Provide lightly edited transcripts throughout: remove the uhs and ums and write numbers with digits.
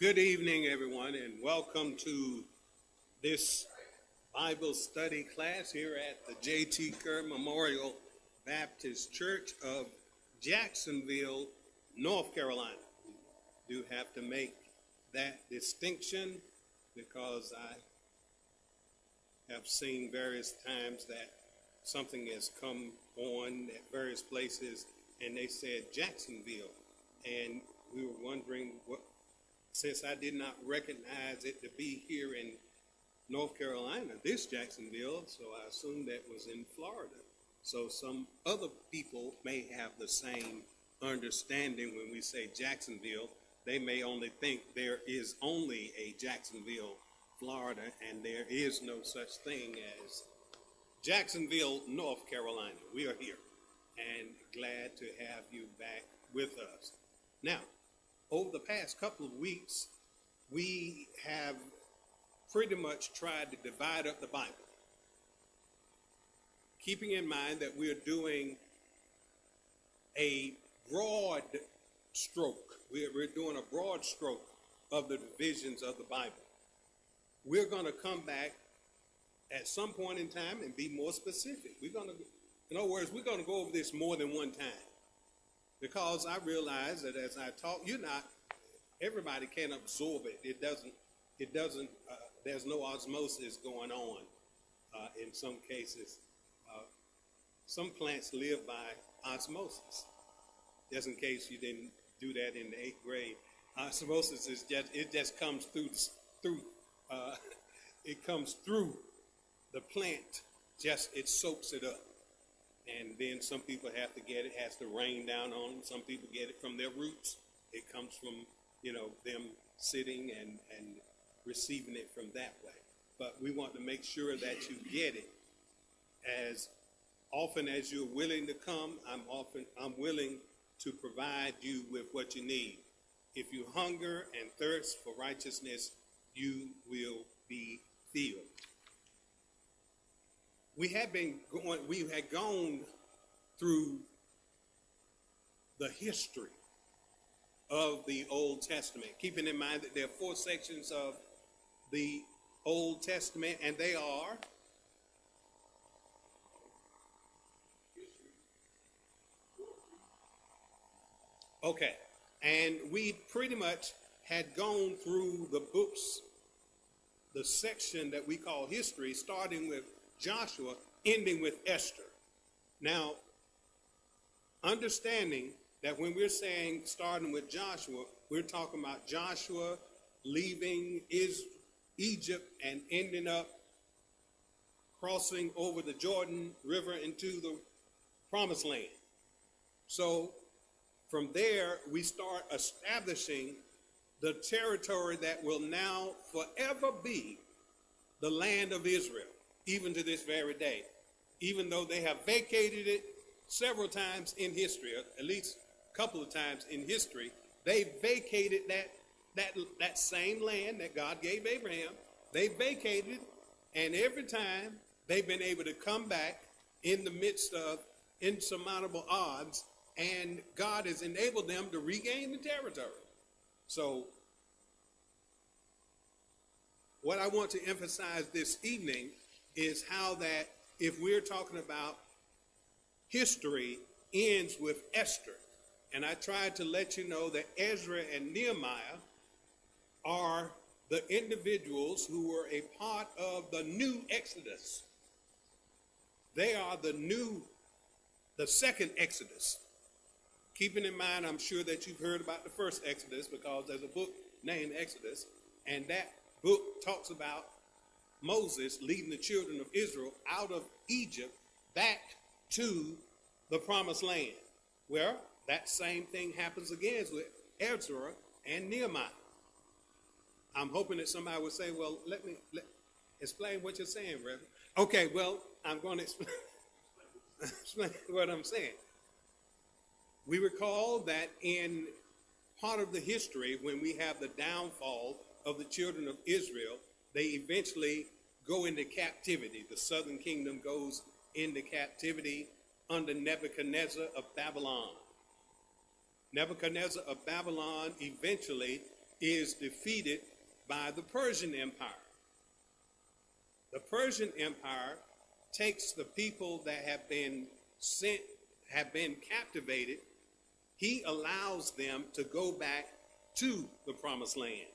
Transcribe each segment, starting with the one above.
Good evening, everyone, and welcome to this Bible study class here at the J.T Kerr Memorial Baptist Church of Jacksonville, North Carolina. We do have to make that distinction because I have seen various times that something has come on at various places and they said Jacksonville, and we were wondering since I did not recognize it to be here in North Carolina, this Jacksonville, so I assumed that was in Florida. So some other people may have the same understanding when we say Jacksonville. They may only think there is only a Jacksonville, Florida, and there is no such thing as Jacksonville, North Carolina. We are here and glad to have you back with us. Now, over the past couple of weeks, we have pretty much tried to divide up the Bible, keeping in mind that we're doing a broad stroke. We're doing a broad stroke of the divisions of the Bible. We're going to come back at some point in time and be more specific. In other words, we're going to go over this more than one time. Because I realize that as I talk, everybody can't absorb it. It doesn't, there's no osmosis going on in some cases. Some plants live by osmosis. Just in case you didn't do that in the 8th grade. Osmosis is just comes it comes through the plant, it soaks it up. And then some people have to get it, has to rain down on them. Some people get it from their roots. It comes from, them sitting and receiving it from that way. But we want to make sure that you get it as often as you're willing to come. I'm willing to provide you with what you need. If you hunger and thirst for righteousness, you will be filled. We had gone through the history of the Old Testament, keeping in mind that there are 4 sections of the Old Testament, and they are okay. And we pretty much had gone through the books, the section that we call history, starting with Joshua, ending with Esther. Now, understanding that when we're saying starting with Joshua, we're talking about Joshua leaving Egypt and ending up crossing over the Jordan River into the Promised Land. So from there, we start establishing the territory that will now forever be the land of Israel. Even to this very day, even though they have vacated it several times in history, at least a couple of times in history, they vacated that same land that God gave Abraham. They vacated, and every time they've been able to come back in the midst of insurmountable odds, and God has enabled them to regain the territory. So what I want to emphasize this evening is how that if we're talking about history ends with Esther. And I tried to let you know that Ezra and Nehemiah are the individuals who were a part of the new Exodus. They are the second Exodus. Keeping in mind, I'm sure that you've heard about the first Exodus because there's a book named Exodus, and that book talks about Moses leading the children of Israel out of Egypt back to the Promised Land. Well, that same thing happens again with Ezra and Nehemiah. I'm hoping that somebody would say, well, let explain what you're saying, Reverend. Okay, well, I'm going to explain what I'm saying. We recall that in part of the history, when we have the downfall of the children of Israel, they eventually go into captivity. The southern kingdom goes into captivity under Nebuchadnezzar of Babylon. Nebuchadnezzar of Babylon eventually is defeated by the Persian Empire. The Persian Empire takes the people that have been captivated. He allows them to go back to the promised land.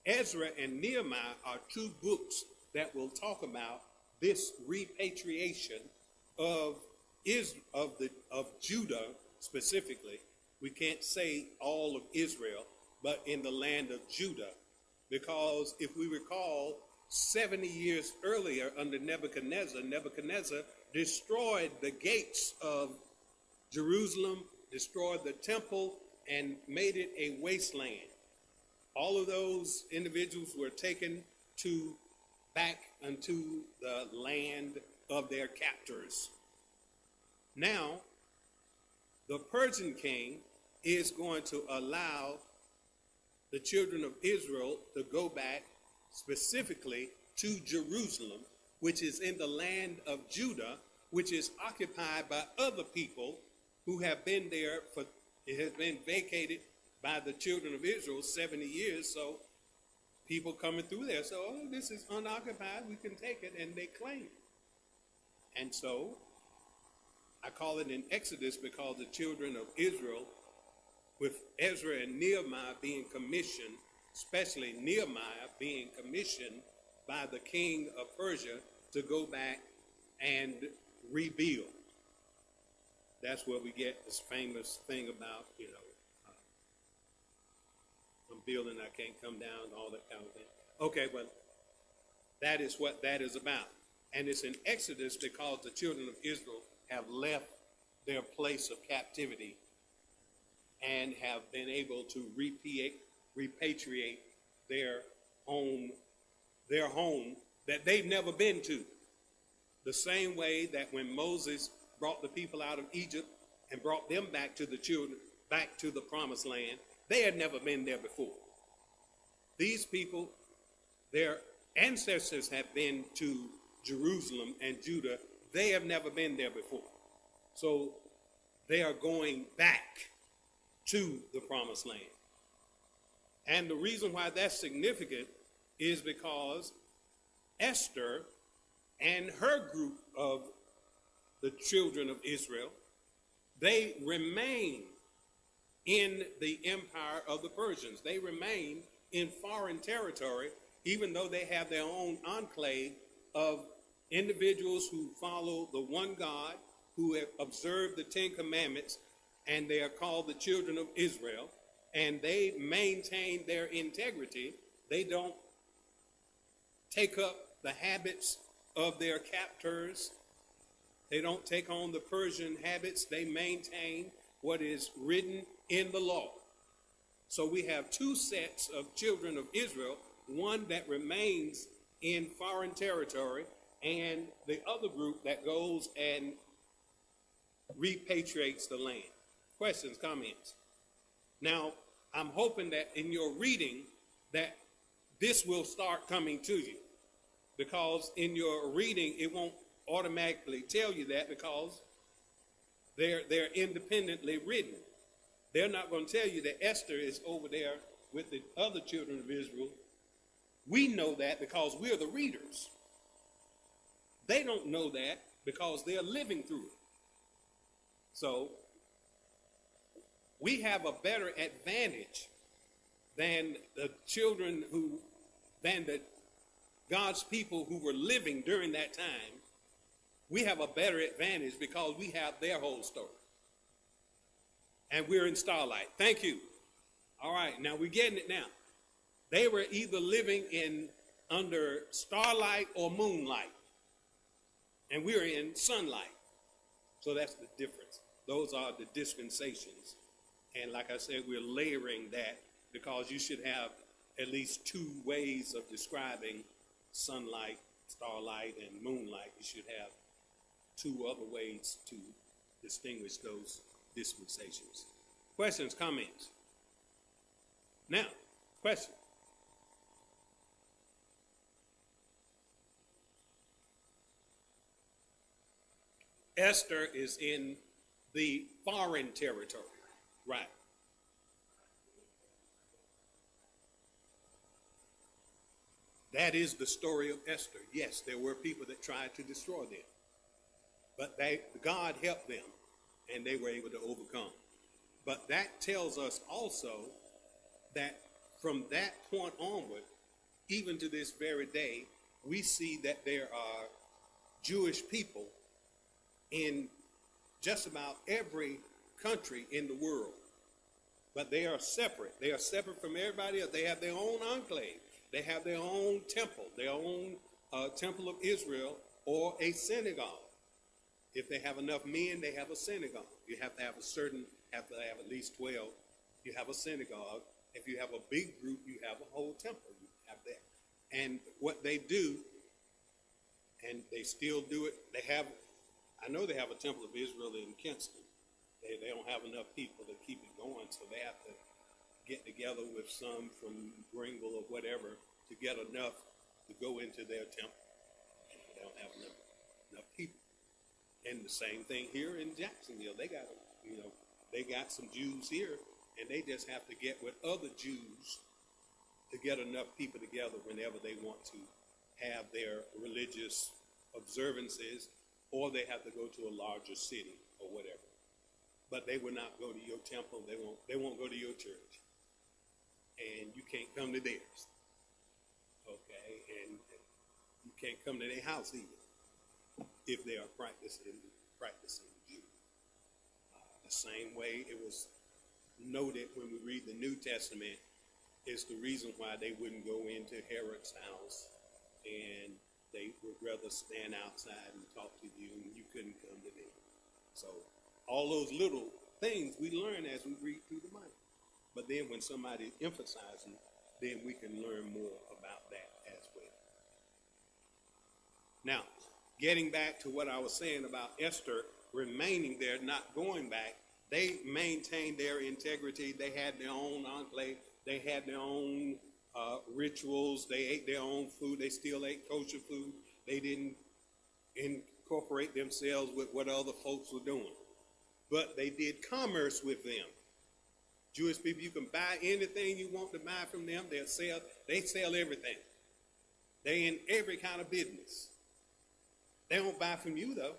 Ezra and Nehemiah are two books that will talk about this repatriation of Judah specifically. We can't say all of Israel, but in the land of Judah, because if we recall, 70 years earlier under Nebuchadnezzar destroyed the gates of Jerusalem, destroyed the temple, and made it a wasteland. All of those individuals were taken back unto the land of their captors. Now, the Persian king is going to allow the children of Israel to go back specifically to Jerusalem, which is in the land of Judah, which is occupied by other people who have been there it has been vacated by the children of Israel 70 years. So people coming through there, so this is unoccupied, we can take it, and they claim it. And so I call it an exodus because the children of Israel, with Ezra and Nehemiah being commissioned, especially Nehemiah being commissioned by the king of Persia to go back and rebuild. That's where we get this famous thing about, I'm building, I can't come down, all that kind of thing. Okay, but that is what that is about. And it's an exodus because the children of Israel have left their place of captivity and have been able to repatriate their home that they've never been to. The same way that when Moses brought the people out of Egypt and brought them back to the promised land, they had never been there before. These people, their ancestors have been to Jerusalem and Judah. They have never been there before. So they are going back to the promised land. And the reason why that's significant is because Esther and her group of the children of Israel, they remain in the empire of the Persians. They remain in foreign territory, even though they have their own enclave of individuals who follow the one God, who have observed the Ten Commandments, and they are called the children of Israel, and they maintain their integrity. They don't take up the habits of their captors. They don't take on the Persian habits. They maintain what is written in the law. So we have two sets of children of Israel, one that remains in foreign territory and the other group that goes and repatriates the land. Questions, comments? Now, I'm hoping that in your reading that this will start coming to you, because in your reading it won't automatically tell you that, because they're independently written. They're not going to tell you that Esther is over there with the other children of Israel. We know that because we're the readers. They don't know that because they're living through it. So we have a better advantage than the God's people who were living during that time. We have a better advantage because we have their whole story. And we're in starlight. Thank you. All right, now we're getting it now. They were either living under starlight or moonlight. And we're in sunlight. So that's the difference. Those are the dispensations. And like I said, we're layering that because you should have at least two ways of describing sunlight, starlight, and moonlight. You should have two other ways to distinguish those dispensations. Questions, comments? Now, question. Esther is in the foreign territory, right? That is the story of Esther. Yes, there were people that tried to destroy them, but God helped them, and they were able to overcome. But that tells us also that from that point onward, even to this very day, we see that there are Jewish people in just about every country in the world. But they are separate. They are separate from everybody else. They have their own enclave. They have their own temple, their own temple of Israel, or a synagogue. If they have enough men, they have a synagogue. You have to have at least 12. You have a synagogue. If you have a big group, you have a whole temple. You have that. And what they do, and they still do it, I know they have a temple of Israel in Kinston. They don't have enough people to keep it going, so they have to get together with some from Greenville or whatever to get enough to go into their temple. They don't have enough people. And the same thing here in Jacksonville. They got some Jews here, and they just have to get with other Jews to get enough people together whenever they want to have their religious observances, or they have to go to a larger city or whatever. But they will not go to your temple. They won't go to your church. And you can't come to theirs. Okay? And you can't come to their house either if they are practicing Jew. The same way it was noted when we read the New Testament is the reason why they wouldn't go into Herod's house, and they would rather stand outside and talk to you, and you couldn't come to them. So all those little things we learn as we read through the Bible. But then when somebody emphasizes, then we can learn more about that as well. Now, getting back to what I was saying about Esther remaining there, not going back, they maintained their integrity. They had their own enclave. They had their own rituals. They ate their own food. They still ate kosher food. They didn't incorporate themselves with what other folks were doing. But they did commerce with them. Jewish people, you can buy anything you want to buy from them. They sell everything. They in every kind of business. They don't buy from you, though.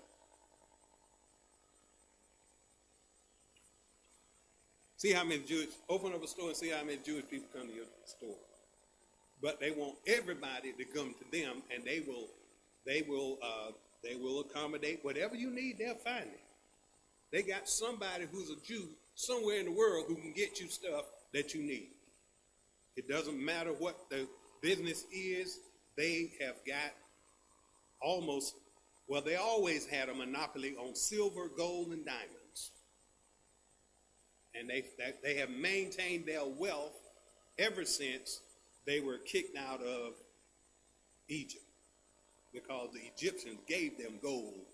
See how many open up a store and see how many Jewish people come to your store. But they want everybody to come to them, and they will accommodate whatever you need. They'll find it. They got somebody who's a Jew somewhere in the world who can get you stuff that you need. It doesn't matter what the business is. They have got they always had a monopoly on silver, gold, and diamonds. And they have maintained their wealth ever since they were kicked out of Egypt, because the Egyptians gave them gold,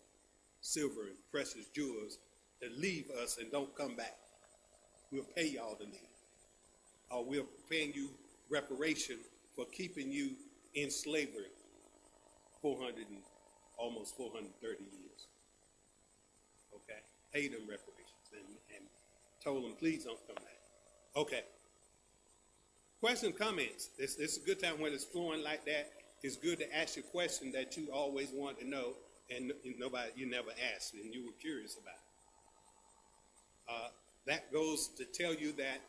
silver, and precious jewels to leave us and don't come back. We'll pay y'all to leave. Or we're paying you reparation for keeping you in slavery almost 430 years. Okay? Pay them reparations and told them, please don't come back. Okay. Questions, comments. This is a good time when it's flowing like that. It's good to ask you a question that you always want to know and you never asked and you were curious about. That goes to tell you that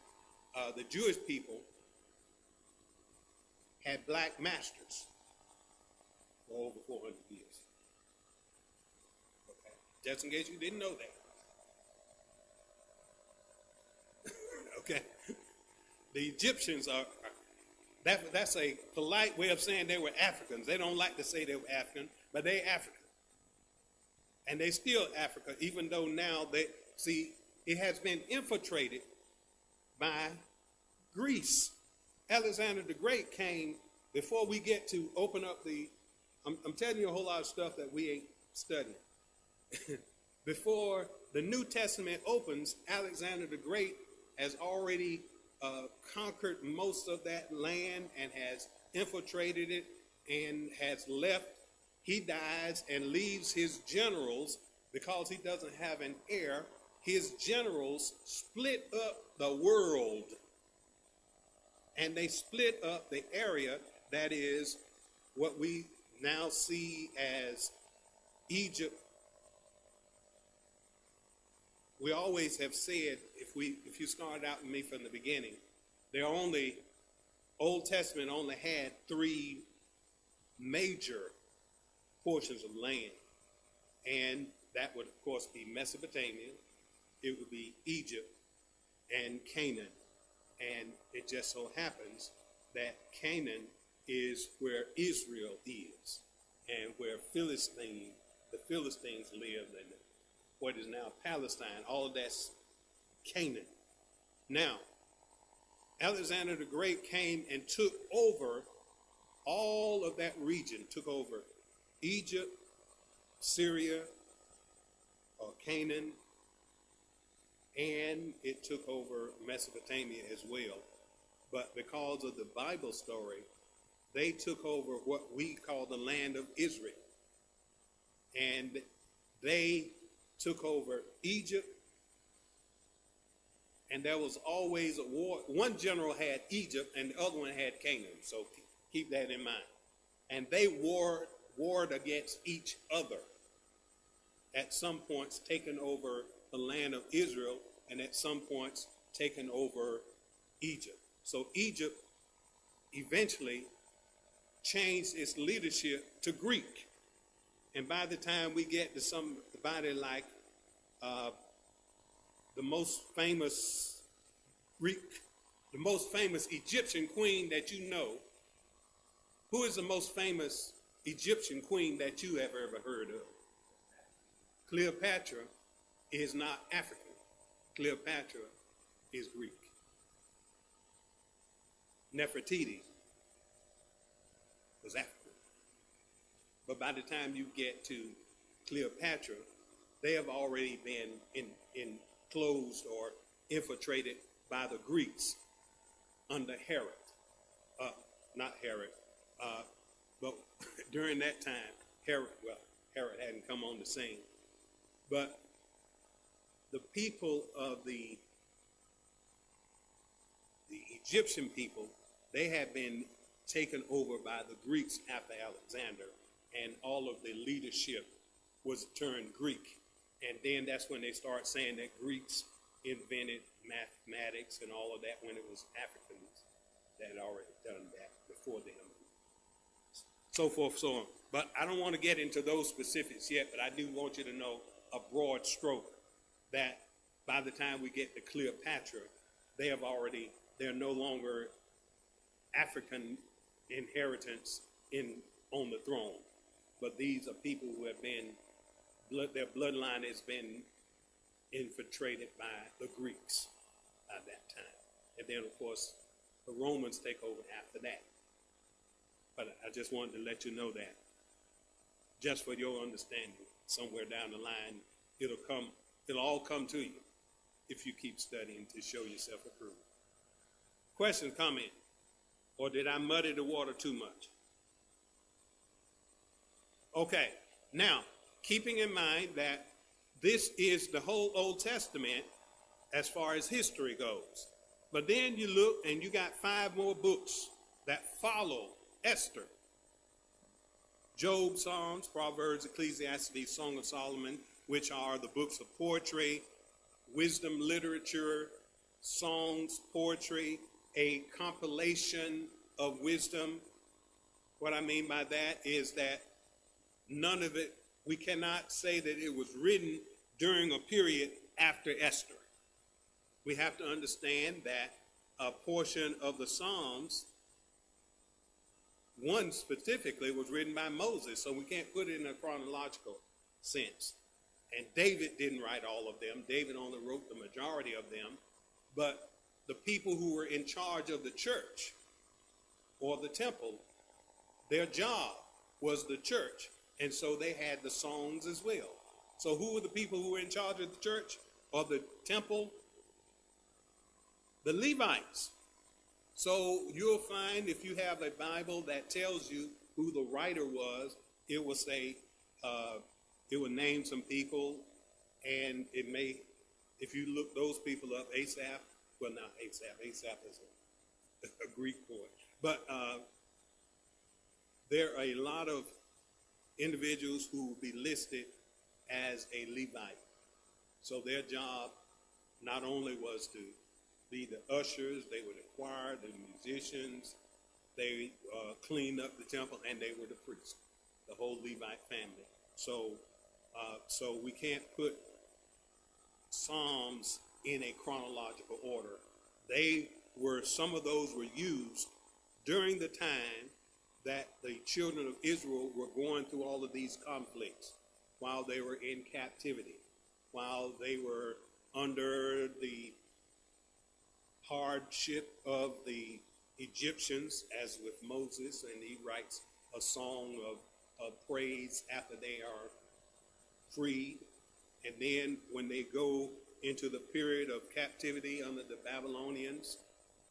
the Jewish people had black masters for over 400 years. Okay. Just in case you didn't know that. Okay. The Egyptians that's a polite way of saying they were Africans. They don't like to say they were African, but they're African. And they still Africa, even though now it has been infiltrated by Greece. Alexander the Great came before we get to open up I'm telling you a whole lot of stuff that we ain't studying. Before the New Testament opens, Alexander the Great has already conquered most of that land and has infiltrated it and has left. He dies and leaves his generals, because he doesn't have an heir. His generals split up the world, and they split up the area that is what we now see as Egypt, we always have said, if you start out with me from the beginning, Old Testament only had three major portions of land. And that would, of course, be Mesopotamia, it would be Egypt, and Canaan. And it just so happens that Canaan is where Israel is, and where the Philistines live, and what is now Palestine. All of that's Canaan. Now, Alexander the Great came and took over all of that region, took over Egypt, Syria, or Canaan, and it took over Mesopotamia as well. But because of the Bible story, they took over what we call the land of Israel. And they took over Egypt, and there was always a war. One general had Egypt, and the other one had Canaan, so keep that in mind. And they warred against each other, at some points taking over the land of Israel, and at some points taking over Egypt. So Egypt eventually changed its leadership to Greek. And by the time we get to somebody like the most famous Egyptian queen that you know, who is the most famous Egyptian queen that you have ever heard of? Cleopatra is not African. Cleopatra is Greek. Nefertiti was African. But by the time you get to Cleopatra, they have already been enclosed or infiltrated by the Greeks under Herod. Not Herod, but during that time, Herod hadn't come on the scene. But the people of the Egyptian people, they had been taken over by the Greeks after Alexander, and all of the leadership was turned Greek. And then that's when they start saying that Greeks invented mathematics and all of that, when it was Africans that had already done that before them. So forth, so on. But I don't want to get into those specifics yet, but I do want you to know a broad stroke that by the time we get to Cleopatra, they're no longer African inheritance on the throne. But these are people who have been, their bloodline has been infiltrated by the Greeks at that time. And then, of course, the Romans take over after that. But I just wanted to let you know that, just for your understanding. Somewhere down the line, it'll all come to you if you keep studying to show yourself approved. Question, comment, or did I muddy the water too much? Okay, now, keeping in mind that this is the whole Old Testament as far as history goes. But then you look and you got 5 more books that follow Esther. Job, Psalms, Proverbs, Ecclesiastes, Song of Solomon, which are the books of poetry, wisdom literature, songs, poetry, a compilation of wisdom. What I mean by that is that none of it, we cannot say that it was written during a period after Esther. We have to understand that a portion of the Psalms, one specifically, was written by Moses, so we can't put it in a chronological sense. And David didn't write all of them. David only wrote the majority of them. But the people who were in charge of the church or the temple, their job was the church. And so they had the songs as well. So who were the people who were in charge of the church or the temple? The Levites. So you'll find, if you have a Bible that tells you who the writer was, it will say, it will name some people, and it may, if you look those people up, Asaph, well, not Asaph, Asaph is a Greek boy, but there are a lot of individuals who will be listed as a Levite. So their job not only was to be the ushers, they were the choir, the musicians, they cleaned up the temple, and they were the priests, the whole Levite family. So we can't put Psalms in a chronological order. Some of those were used during the time that the children of Israel were going through all of these conflicts, while they were in captivity, while they were under the hardship of the Egyptians, as with Moses, and he writes a song of praise after they are freed. And then when they go into the period of captivity under the Babylonians,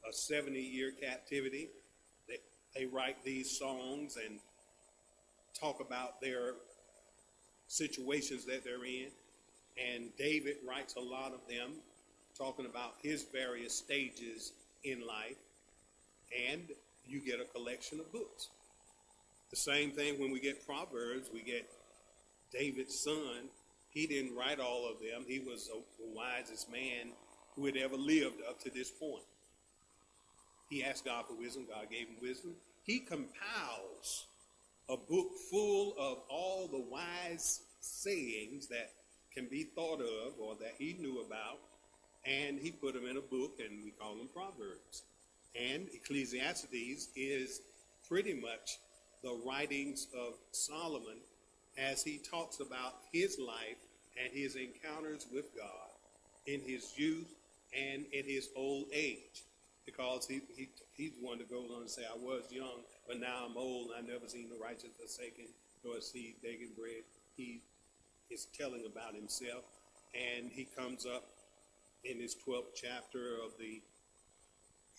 a 70-year captivity, they write these songs and talk about their situations that they're in. And David writes a lot of them, talking about his various stages in life. And you get a collection of books. The same thing when we get Proverbs, we get David's son. He didn't write all of them. He was the wisest man who had ever lived up to this point. He asked God for wisdom. God gave him wisdom. He compiles a book full of all the wise sayings that can be thought of or that he knew about, and he put them in a book, and we call them Proverbs. And Ecclesiastes is pretty much the writings of Solomon as he talks about his life and his encounters with God in his youth and in his old age. Because he's one that goes on to say, I was young, but now I'm old, and I've never seen the righteous forsaken, nor a seed begging bread. He is telling about himself, and he comes up in his 12th chapter of the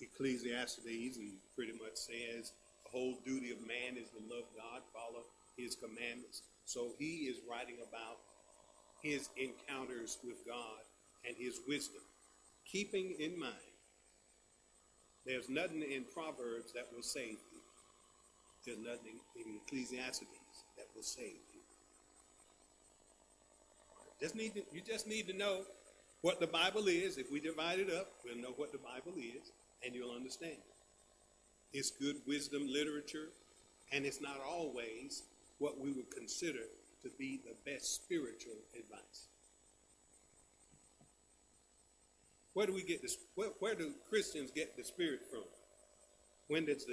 Ecclesiastes and pretty much says the whole duty of man is to love God, follow his commandments. So he is writing about his encounters with God and his wisdom, keeping in mind there's nothing in Proverbs that will save you. There's nothing in Ecclesiastes that will save you. You just need to know what the Bible is. If we divide it up, we'll know what the Bible is, and you'll understand it. It's good wisdom literature, and it's not always what we would consider to be the best spiritual advice. Where do we get this? Where do Christians get the Spirit from? When does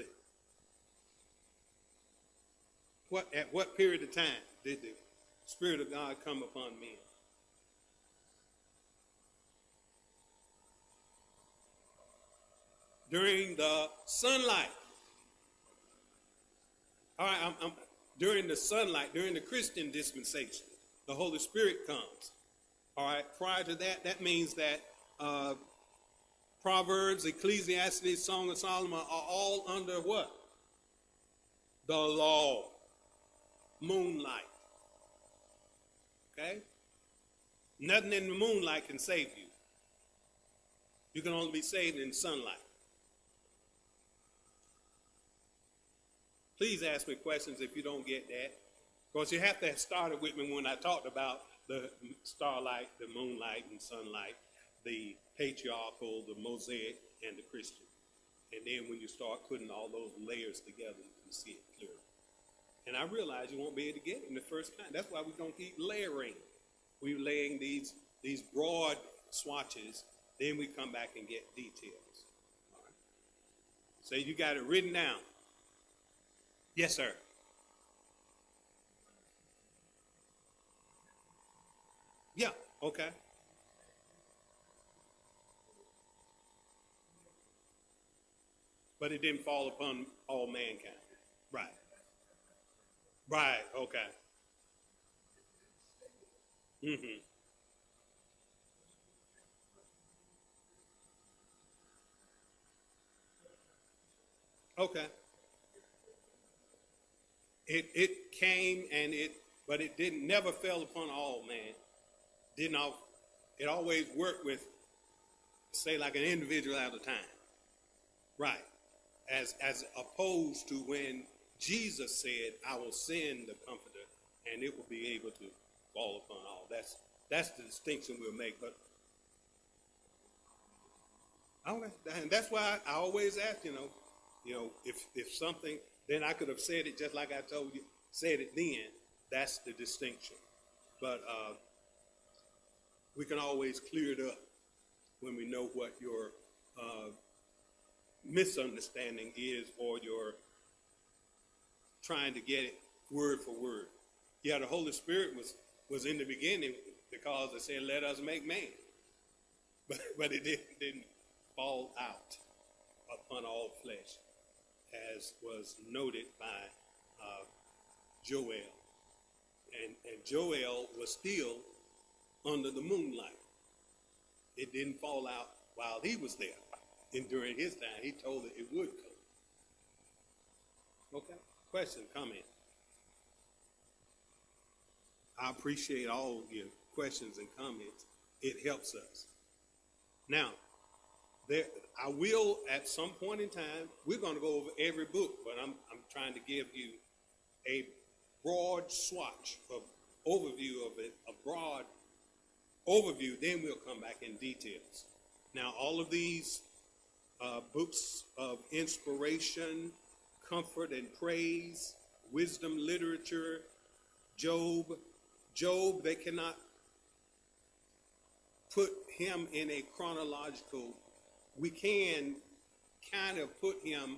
at what period of time did the Spirit of God come upon men? During the sunlight. All right, during the sunlight, during the Christian dispensation, the Holy Spirit comes. All right, prior to that, that means that Proverbs, Ecclesiastes, Song of Solomon are all under what? The law. Moonlight. Okay? Nothing in the moonlight can save you. You can only be saved in sunlight. Please ask me questions if you don't get that. Because you have to have started with me when I talked about the starlight, the moonlight, and sunlight, the patriarchal, the Mosaic, and the Christian. And then when you start putting all those layers together, you can see it clearly. And I realize you won't be able to get it in the first time. That's why we're going to keep layering. We're laying these broad swatches, then we come back and get details. All right. So you got it written down. Yes, sir. Yeah, okay. But it didn't fall upon all mankind. Right. Right, okay. Mm-hmm. Okay. It came but it didn't never fell upon all man. Didn't all, it always worked with, say, like an individual at a time. Right. As opposed to when Jesus said, I will send the Comforter, and it will be able to fall upon all. That's the distinction we'll make. But and that's why I always ask, if something, then I could have said it just like I told you, said it then. That's the distinction. But we can always clear it up when we know what your misunderstanding is, or your trying to get it word for word. Yeah, the Holy Spirit was in the beginning because it said, let us make man. But it didn't fall out upon all flesh, as was noted by Joel. And Joel was still under the moonlight. It didn't fall out while he was there. And during his time, he told it would come. Okay? Question, comment? I appreciate all your questions and comments. It helps us. Now, I will, at some point in time, we're going to go over every book, but I'm trying to give you a broad swatch of overview of it, a broad overview, then we'll come back in details. Now, all of these books of inspiration, comfort and praise, wisdom literature, Job, they cannot put him in a chronological. We can kind of put him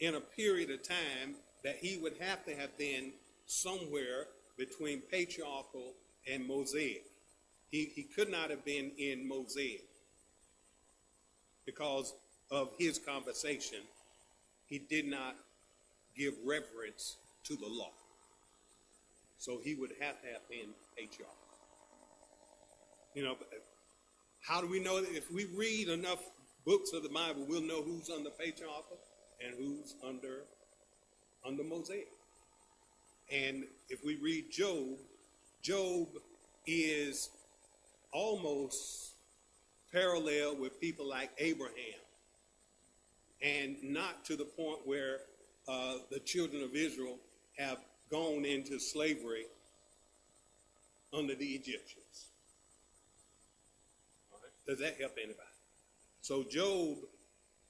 in a period of time that he would have to have been somewhere between patriarchal and Mosaic. He could not have been in Mosaic because of his conversation. He did not give reverence to the law. So he would have to have been patriarchal. How do we know that? If we read enough books of the Bible, we'll know who's under patriarchal and who's under Mosaic. And if we read Job is almost parallel with people like Abraham, and not to the point where the children of Israel have gone into slavery under the Egyptians. Does that help anybody? So Job,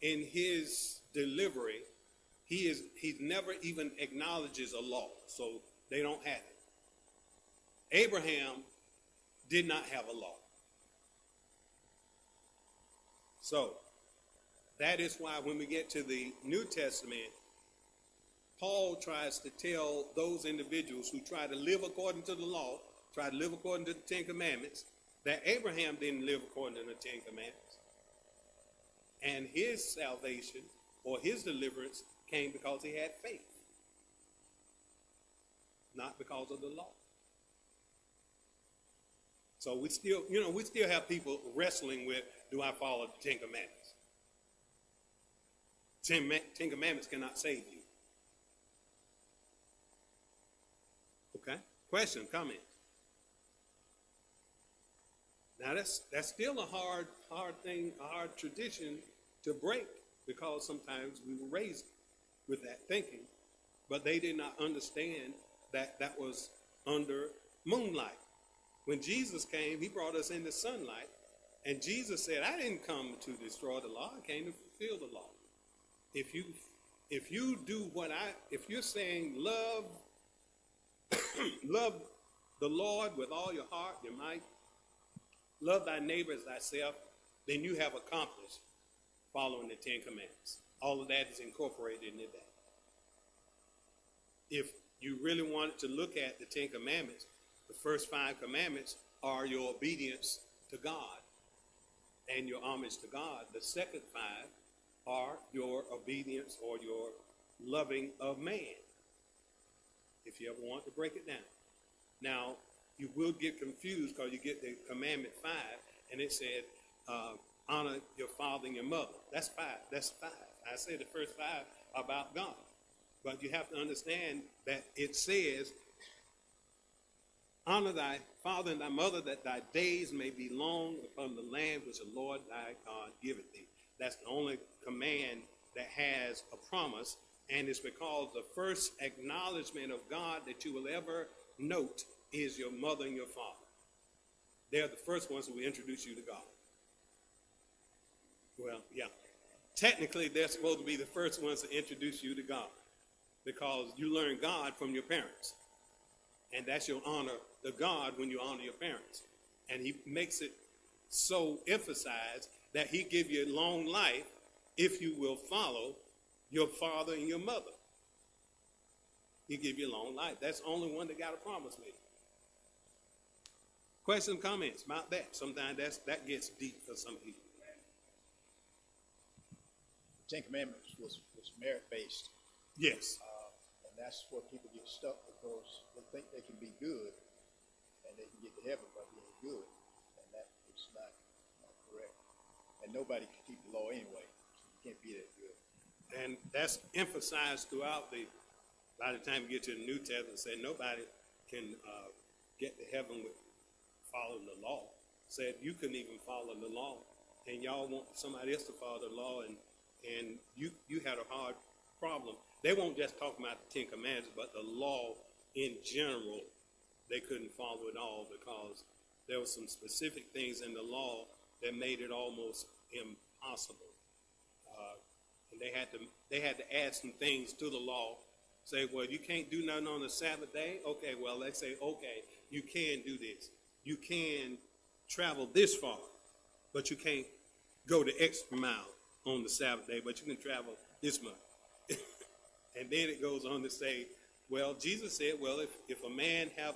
in his delivery, he never even acknowledges a law, so they don't have it. Abraham did not have a law. So that is why when we get to the New Testament, Paul tries to tell those individuals who try to live according to the law, try to live according to the Ten Commandments, that Abraham didn't live according to the Ten Commandments. And his salvation or his deliverance came because he had faith, not because of the law. So we still have people wrestling with, do I follow the Ten Commandments? Ten Commandments cannot save you. Okay? Question, comment? Now that's still a hard thing, a hard tradition to break, because sometimes we were raised with that thinking, but they did not understand that was under moonlight. When Jesus came, he brought us into sunlight, and Jesus said, I didn't come to destroy the law, I came to fulfill the law. If you do if you're saying love the Lord with all your heart, your might, love thy neighbor as thyself, then you have accomplished following the Ten Commandments. All of that is incorporated into that. If you really wanted to look at the Ten Commandments, the first 5 commandments are your obedience to God and your homage to God. The second 5 are your obedience or your loving of man, if you ever want to break it down. Now, you will get confused because you get the commandment 5, and it said, honor your father and your mother. That's 5. That's 5. I said the first 5 are about God. But you have to understand that it says, honor thy father and thy mother, that thy days may be long upon the land which the Lord thy God giveth thee. That's the only command that has a promise And it's because the first acknowledgement of God that you will ever note is your mother and your father. They're the first ones who will introduce you to God. Well, yeah. Technically, they're supposed to be the first ones to introduce you to God because you learn God from your parents. And that's your honor to God when you honor your parents. And he makes it so emphasized that he give you long life if you will follow your father and your mother. He give you long life. That's the only one that got a promise with you. Questions, comments about that? Sometimes that gets deep for some people. The Ten Commandments was merit-based. Yes. And that's where people get stuck because they think they can be good and they can get to heaven by being good. And that is not correct. And nobody can keep the law anyway. So you can't be that good. And that's emphasized throughout by the time you get to the New Testament, say nobody can get to heaven with following the law. Said you couldn't even follow the law, and y'all want somebody else to follow the law, and you had a hard problem. They won't just talk about the Ten Commandments, but the law in general, they couldn't follow it all because there were some specific things in the law that made it almost impossible. And they had to add some things to the law. Say, well, you can't do nothing on the Sabbath day. Okay, well, let's say, okay, you can do this. You can travel this far, but you can't go the extra mile on the Sabbath day, but you can travel this much. And then it goes on to say, well, Jesus said, well, if a man have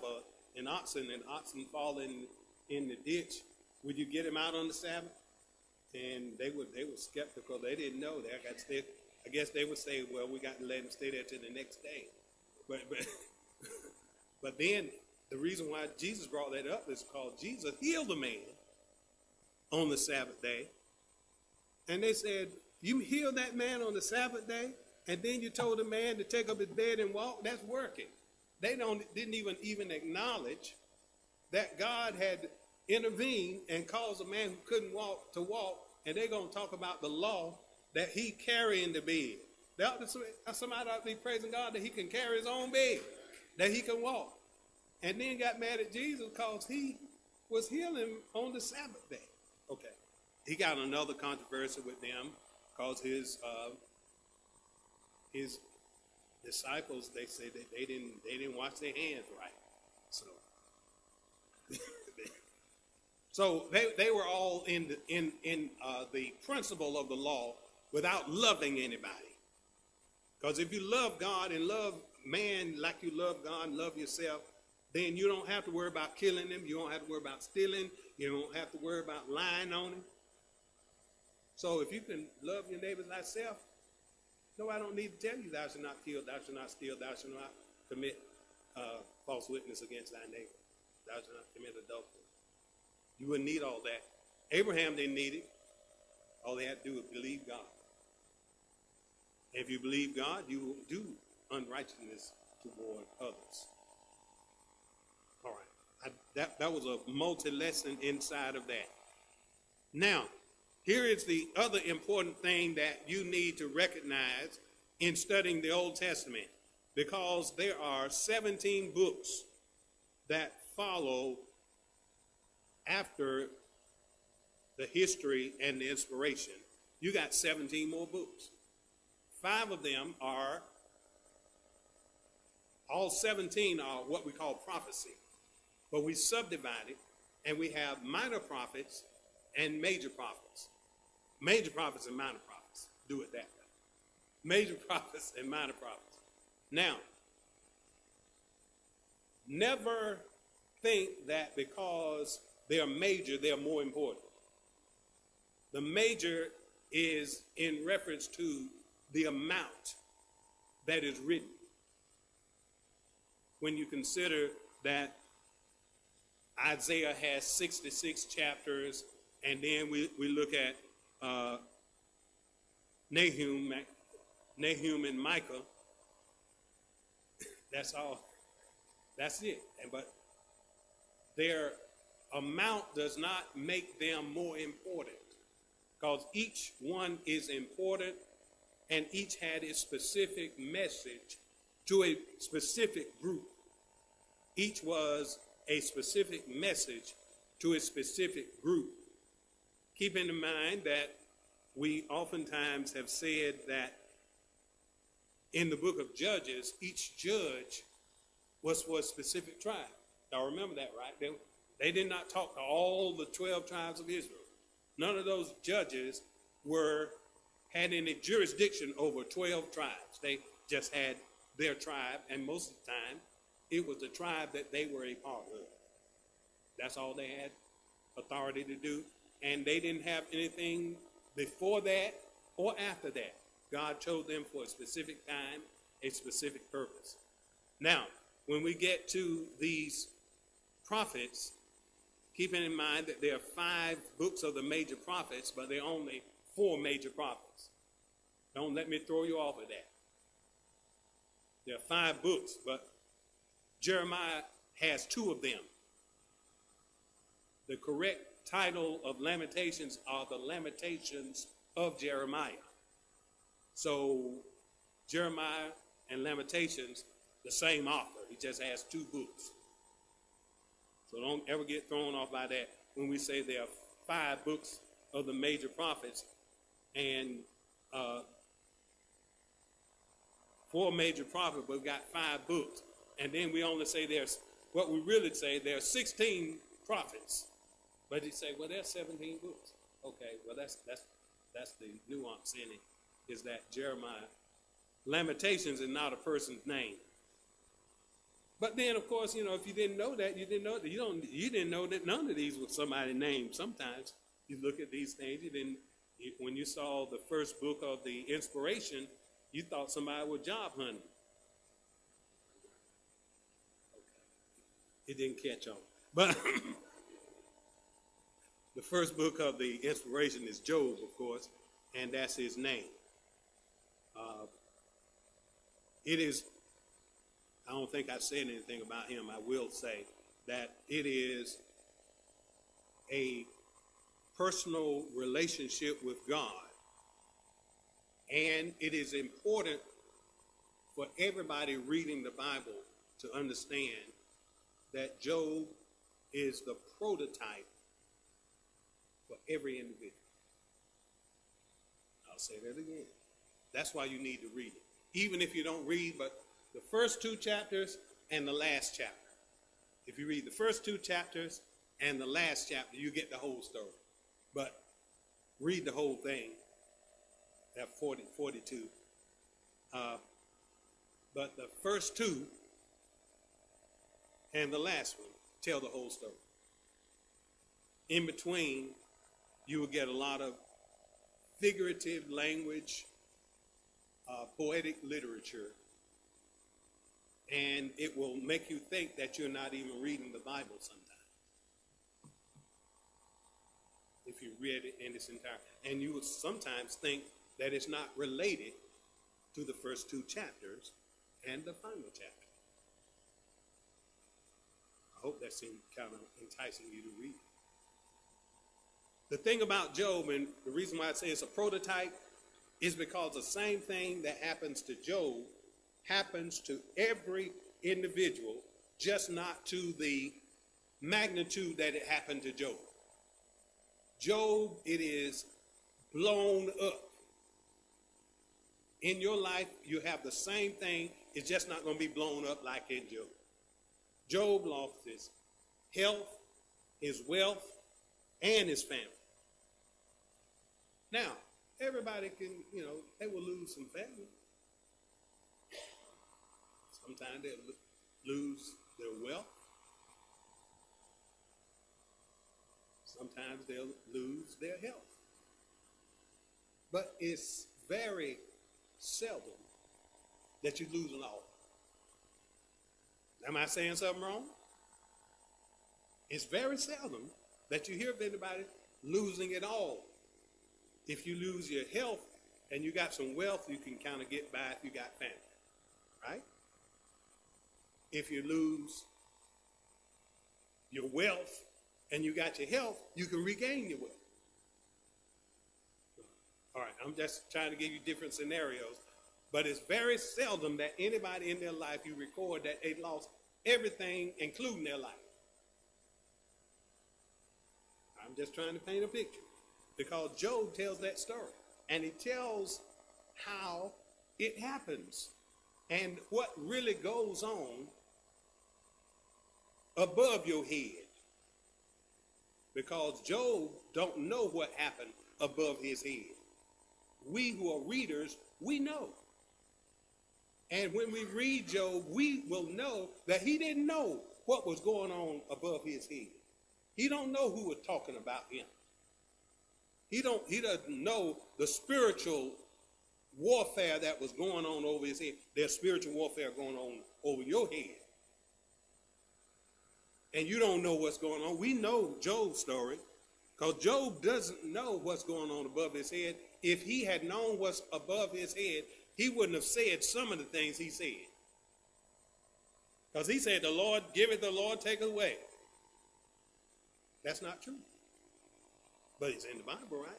an oxen and oxen fall in the ditch, would you get him out on the Sabbath? And they were skeptical. They didn't know that. I guess they would say, well, we got to let him stay there till the next day. But then the reason why Jesus brought that up is because Jesus healed a man on the Sabbath day. And they said, you healed that man on the Sabbath day, and then you told the man to take up his bed and walk? That's working. They didn't even acknowledge that God had intervened and caused a man who couldn't walk to walk, and they're going to talk about the law that he carrying the bed. Somebody ought to be praising God that he can carry his own bed, that he can walk. And then got mad at Jesus because he was healing on the Sabbath day. Okay. He got another controversy with them because his disciples, they said that they didn't wash their hands right. So they were all in the principle of the law without loving anybody. Because if you love God and love man like you love God and love yourself, then you don't have to worry about killing them. You don't have to worry about stealing. You don't have to worry about lying on him. So if you can love your neighbor like self, no, I don't need to tell you thou shalt not kill, thou shalt not steal, thou shalt not commit false witness against thy neighbor. Thou shalt not commit adultery. You wouldn't need all that. Abraham didn't need it. All they had to do was believe God. If you believe God, you will do unrighteousness toward others. All right. That was a multi-lesson inside of that. Now, here is the other important thing that you need to recognize in studying the Old Testament, because there are 17 books that follow after the history and the inspiration. You got 17 more books. 5 of them are, all 17 are what we call prophecy. But we subdivide it, and we have minor prophets and major prophets. Major prophets and minor prophets. Do it that way. Major prophets and minor prophets. Now, never think that because they are major, they are more important. The major is in reference to the amount that is written. When you consider that Isaiah has 66 chapters, and then we look at Nahum and Micah, that's all. That's it. But their amount does not make them more important, because each one is important and each had its specific message to a specific group. Each was a specific message to a specific group. Keeping in mind that we oftentimes have said that in the book of Judges, each judge was for a specific tribe. Y'all remember that, right? They did not talk to all the 12 tribes of Israel. None of those judges had any jurisdiction over 12 tribes. They just had their tribe, and most of the time, it was the tribe that they were a part of. That's all they had authority to do, and they didn't have anything before that or after that. God chose them for a specific time, a specific purpose. Now, when we get to these prophets, keeping in mind that there are 5 books of the major prophets, but there are only 4 major prophets. Don't let me throw you off of that. There are 5 books, but Jeremiah has 2 of them. The correct title of Lamentations are the Lamentations of Jeremiah. So Jeremiah and Lamentations, the same author. He just has 2 books. So don't ever get thrown off by that when we say there are 5 books of the major prophets and 4 major prophets, but we've got 5 books. And then we only say what we really say, there are 16 prophets. But you say, well, there's 17 books. Okay, well, that's the nuance in it, is that Jeremiah, Lamentations is not a person's name. But then, of course, if you didn't know that, you didn't know that none of these were somebody's name. Sometimes you look at these things, when you saw the first book of the inspiration, you thought somebody was job hunting. Okay. It didn't catch on. But the first book of the inspiration is Job, of course, and that's his name. I don't think I said anything about him. I will say that it is a personal relationship with God. And it is important for everybody reading the Bible to understand that Job is the prototype for every individual. I'll say that again. That's why you need to read it. Even if you don't read but the first 2 chapters and the last chapter. If you read the first 2 chapters and the last chapter, you get the whole story. But read the whole thing. That 42. But the first 2 and the last one tell the whole story. In between, you will get a lot of figurative language, poetic literature, and it will make you think that you're not even reading the Bible sometimes. If you read it in its entirety. And you will sometimes think that it's not related to the first 2 chapters and the final chapter. I hope that seemed kind of enticing you to read it. The thing about Job, and the reason why I say it's a prototype, is because the same thing that happens to Job happens to every individual, just not to the magnitude that it happened to Job. Job, it is blown up. In your life, you have the same thing. It's just not going to be blown up like in Job. Job lost his health, his wealth, and his family. Now, everybody can, they will lose some family. Sometimes they'll lose their wealth. Sometimes they'll lose their health. But it's very seldom that you lose it all. Am I saying something wrong? It's very seldom that you hear of anybody losing it all. If you lose your health and you got some wealth, you can kind of get by if you got family, right? If you lose your wealth and you got your health, you can regain your wealth. All right, I'm just trying to give you different scenarios. But it's very seldom that anybody in their life you record that they lost everything, including their life. I'm just trying to paint a picture. Because Job tells that story. And he tells how it happens and what really goes on above your head. Because Job don't know what happened above his head. We who are readers, we know. And when we read Job, we will know that he didn't know what was going on above his head. He don't know who was talking about him. He doesn't know the spiritual warfare that was going on over his head. There's spiritual warfare going on over your head. And you don't know what's going on. We know Job's story because Job doesn't know what's going on above his head. If he had known what's above his head, he wouldn't have said some of the things he said. Because he said, the Lord giveth, the Lord taketh away. That's not true. But it's in the Bible, right?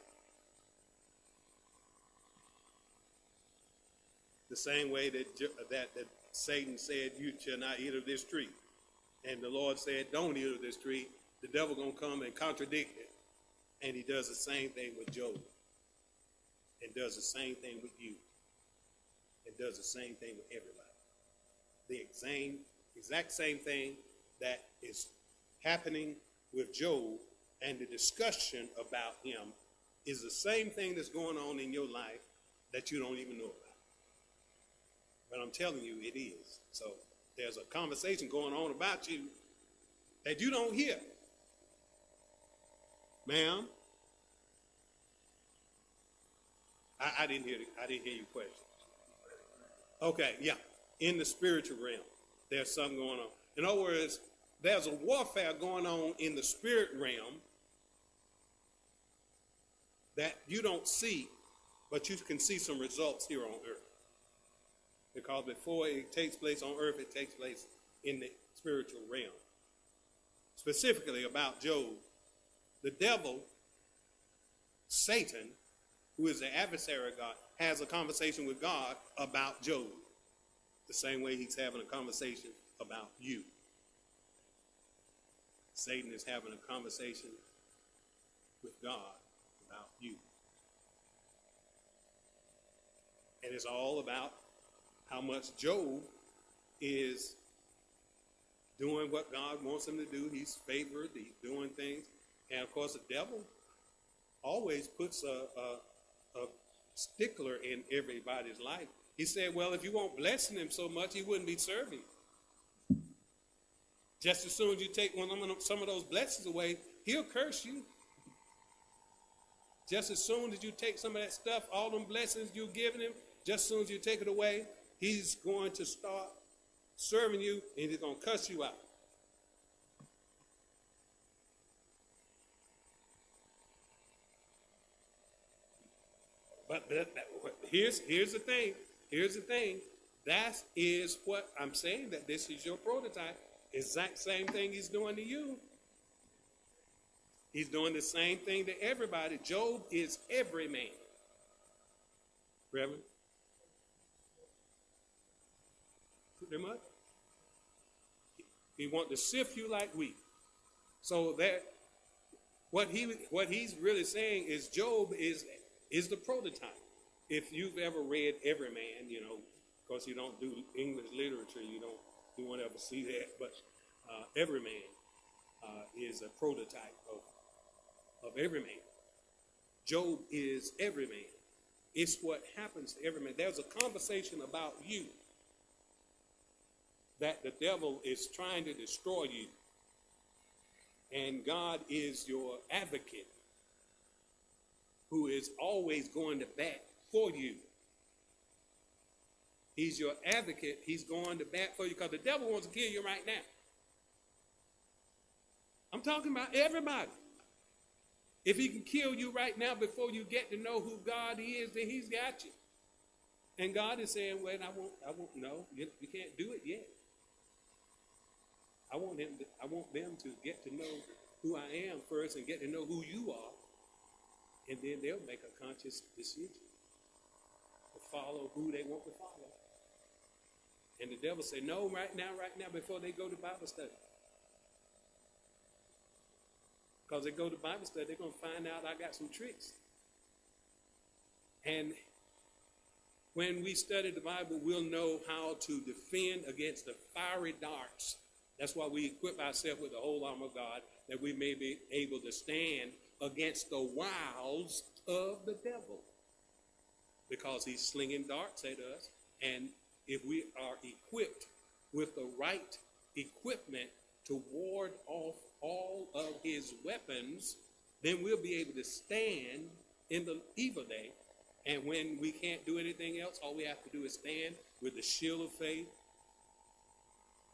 The same way that Satan said, you shall not eat of this tree. And the Lord said, don't eat of this tree. The devil going to come and contradict it. And he does the same thing with Job. And does the same thing with you. And does the same thing with everybody. The exact same thing that is happening with Job and the discussion about him is the same thing that's going on in your life that you don't even know about. But I'm telling you, it is. So there's a conversation going on about you that you don't hear. Ma'am? I didn't hear your question. Okay, yeah. In the spiritual realm, there's something going on. In other words, there's a warfare going on in the spirit realm that you don't see, but you can see some results here on earth. Because before it takes place on earth, it takes place in the spiritual realm. Specifically about Job, the devil, Satan, who is the adversary of God, has a conversation with God about Job. The same way he's having a conversation about you. Satan is having a conversation with God about you. And it's all about how much Job is doing what God wants him to do. He's favored, he's doing things. And of course, the devil always puts a stickler in everybody's life. He said, well, if you weren't blessing him so much, he wouldn't be serving you. Just as soon as you take some of those blessings away, he'll curse you. Just as soon as you take some of that stuff, all them blessings you're giving him, just as soon as you take it away, he's going to start serving you and he's going to cuss you out. But here's the thing. Here's the thing. That is what I'm saying, that this is your prototype. Exact same thing he's doing to you. He's doing the same thing to everybody. Job is every man. Reverend? Pretty much. He wants to sift you like wheat. So that what he's really saying is Job is the prototype. If you've ever read Every Man, of course you don't do English literature, you won't ever see that, but Every Man is a prototype of every man. Job is every man. It's what happens to every man. There's a conversation about you that the devil is trying to destroy you. And God is your advocate who is always going to bat for you. He's your advocate. He's going to bat for you because the devil wants to kill you right now. I'm talking about everybody. If he can kill you right now before you get to know who God is, then he's got you. And God is saying, wait, I won't know. You can't do it yet. I want them to get to know who I am first and get to know who you are. And then they'll make a conscious decision. follow who they want to follow. And the devil say, no, right now, before they go to Bible study. Because they go to Bible study, they're going to find out I got some tricks. And when we study the Bible, we'll know how to defend against the fiery darts. That's why we equip ourselves with the whole armor of God, that we may be able to stand against the wiles of the devil. Because he's slinging darts at us. And if we are equipped with the right equipment to ward off all of his weapons, then we'll be able to stand in the evil day. And when we can't do anything else, all we have to do is stand with the shield of faith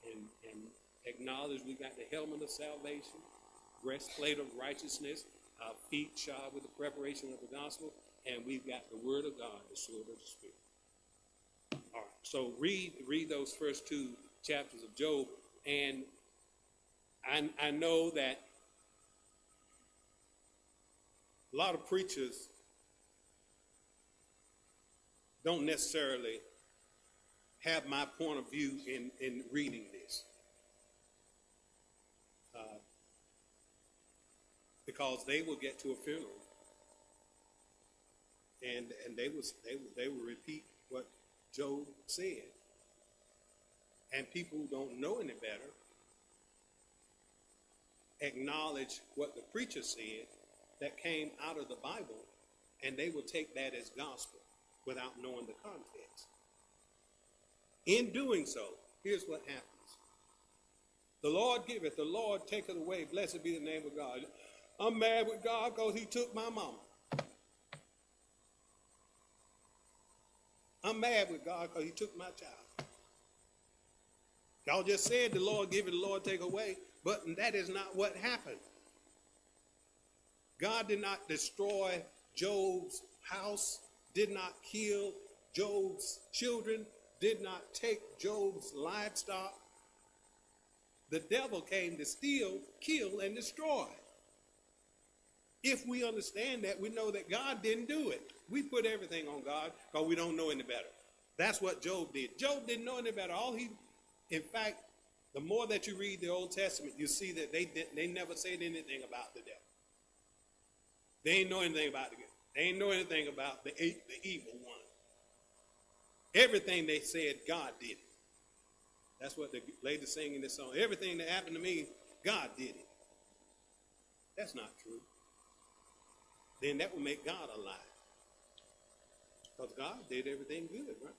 and acknowledge we got the helmet of salvation, breastplate of righteousness, our feet shod with the preparation of the gospel, and we've got the word of God, the sword of the Spirit. All right, so read those first 2 chapters of Job, and I know that a lot of preachers don't necessarily have my point of view in reading this. Because they will get to a funeral and they will repeat what Job said. And people who don't know any better acknowledge what the preacher said that came out of the Bible, and they will take that as gospel without knowing the context. In doing so, here's what happens. The Lord giveth, the Lord taketh away. Blessed be the name of God. I'm mad with God because he took my mama. I'm mad with God because he took my child. Y'all just said the Lord give it, the Lord take away, but that is not what happened. God did not destroy Job's house, did not kill Job's children, did not take Job's livestock. The devil came to steal, kill, and destroy. If we understand that, we know that God didn't do it. We put everything on God because we don't know any better. That's what Job did. Job didn't know any better. In fact, the more that you read the Old Testament, you see that they never said anything about the devil. They ain't know anything about the good. They ain't know anything about the evil one. Everything they said, God did it. That's what the lady singing this song. Everything that happened to me, God did it. That's not true. Then that would make God a lie. Because God did everything good, right?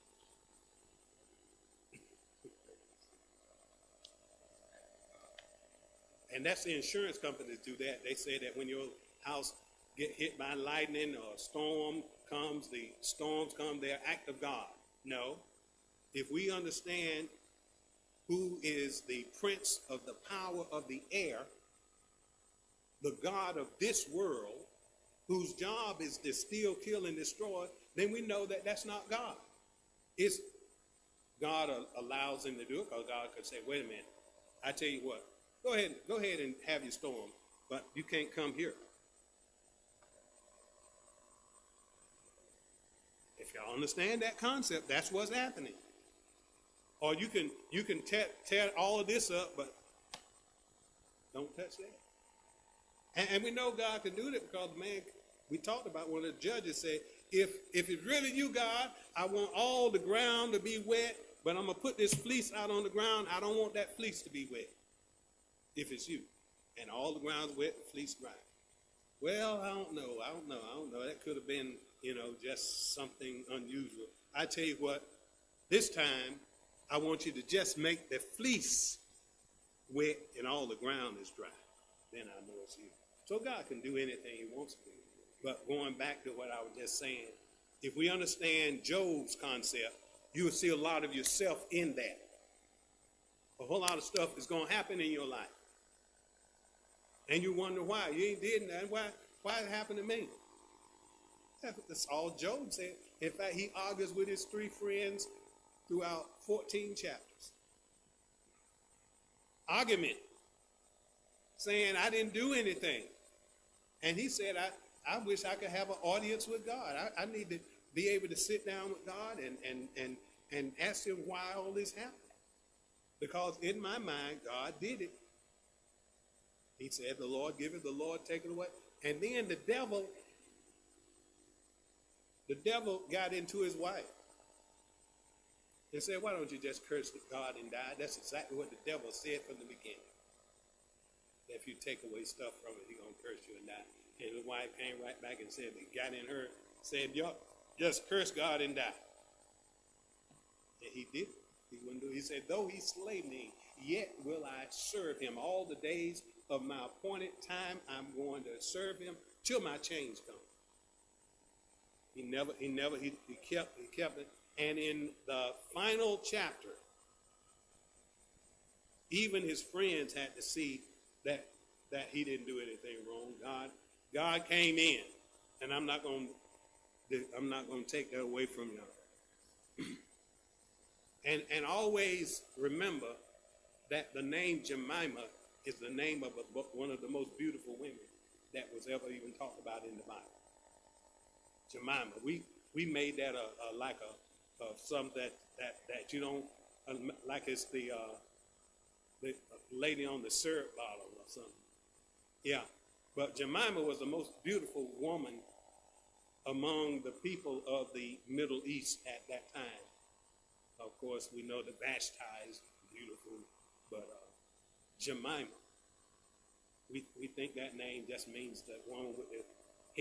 And that's the insurance companies do that. They say that when your house get hit by lightning or a storm comes, the storms come, they're act of God. No. If we understand who is the prince of the power of the air, the God of this world, whose job is to steal, kill, and destroy, then we know that that's not God. It's God allows him to do it because God could say, wait a minute, I tell you what, go ahead and have your storm, but you can't come here. If y'all understand that concept, that's what's happening. Or you can tear all of this up, but don't touch that. And we know God can do that because, man, we talked about one of the judges said, if it's really you, God, I want all the ground to be wet, but I'm going to put this fleece out on the ground. I don't want that fleece to be wet if it's you. And all the ground's wet, the fleece dry. Well, I don't know. That could have been, just something unusual. I tell you what, this time, I want you to just make the fleece wet and all the ground is dry. Then I know it's you. So God can do anything he wants to do. But going back to what I was just saying, if we understand Job's concept, you will see a lot of yourself in that. A whole lot of stuff is going to happen in your life. And you wonder why. You ain't did that. Why it happened to me? That's all Job said. In fact, he argues with his 3 friends throughout 14 chapters. Argument. Saying, I didn't do anything. And he said, I wish I could have an audience with God. I need to be able to sit down with God and ask him why all this happened. Because in my mind, God did it. He said, the Lord give it, the Lord take it away. And then the devil got into his wife and said, why don't you just curse God and die? That's exactly what the devil said from the beginning. That if you take away stuff from it, he's going to curse you and die. And his wife came right back and said, he got in her, said, just curse God and die. And he did. He wouldn't do it. He said, though he slay me, yet will I serve him. All the days of my appointed time, I'm going to serve him till my change comes. He kept it. And in the final chapter, even his friends had to see that he didn't do anything wrong. God came in, and I'm not going to take that away from y'all. And always remember that the name Jemima is the name of one of the most beautiful women that was ever even talked about in the Bible. Jemima. We made that some that you don't like it's the lady on the syrup bottle or something. Yeah, but Jemima was the most beautiful woman among the people of the Middle East at that time. Of course, we know that Vashti is beautiful, but Jemima, we think that name just means that woman with the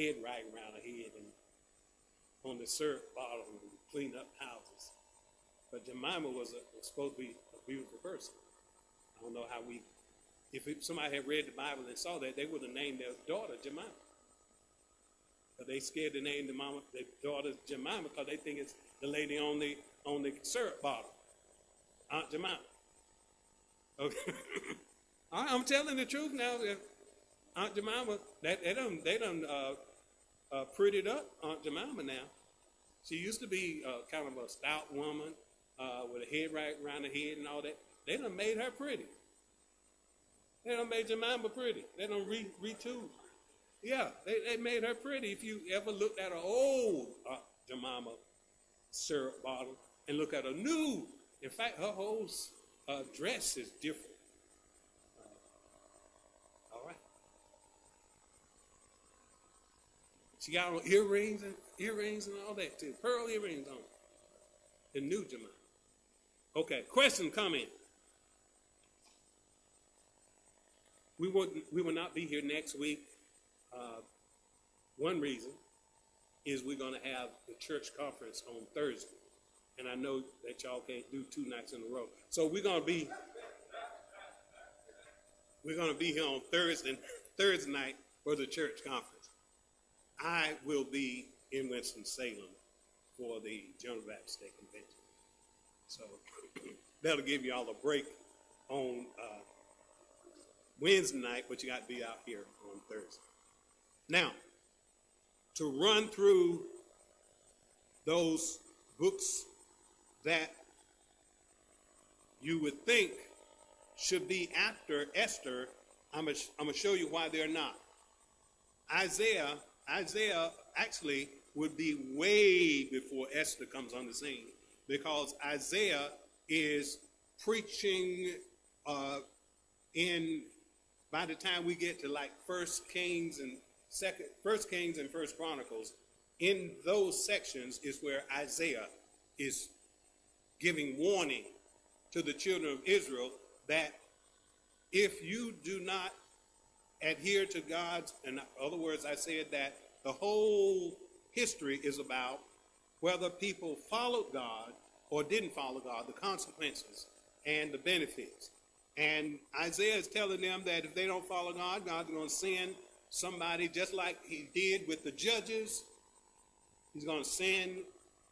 head right around her head and on the syrup bottle and clean up houses. But Jemima was supposed to be a beautiful person. I don't know how if somebody had read the Bible and saw that, they would have named their daughter Jemima. But they scared to name their daughter Jemima because they think it's the lady on the syrup bottle, Aunt Jemima. Okay, I'm telling the truth now. Aunt Jemima, they done prettied up Aunt Jemima now. She used to be kind of a stout woman with a head right around her head and all that. They done made her pretty. They done made Jemima pretty. They done retooled. Yeah, they made her pretty. If you ever looked at an old Jemima syrup bottle and look at a new, in fact, her whole dress is different. All right. She got on earrings and all that too. Pearl earrings on. The new Jemima. Okay, question, comment. We will not be here next week. One reason is we're going to have the church conference on Thursday. And I know that y'all can't do 2 nights in a row. So we're going to be here on Thursday night for the church conference. I will be in Winston-Salem for the General Baptist State Convention. So that'll give you all a break on Wednesday night, but you got to be out here on Thursday. Now, to run through those books that you would think should be after Esther, I'm going to show you why they're not. Isaiah actually would be way before Esther comes on the scene, because Isaiah is preaching by the time we get to like First Kings and First Chronicles, in those sections is where Isaiah is giving warning to the children of Israel that if you do not adhere to God's, in other words, I said that the whole history is about whether people followed God or didn't follow God, the consequences and the benefits. And Isaiah is telling them that if they don't follow God, God's going to send somebody just like he did with the judges. He's going to send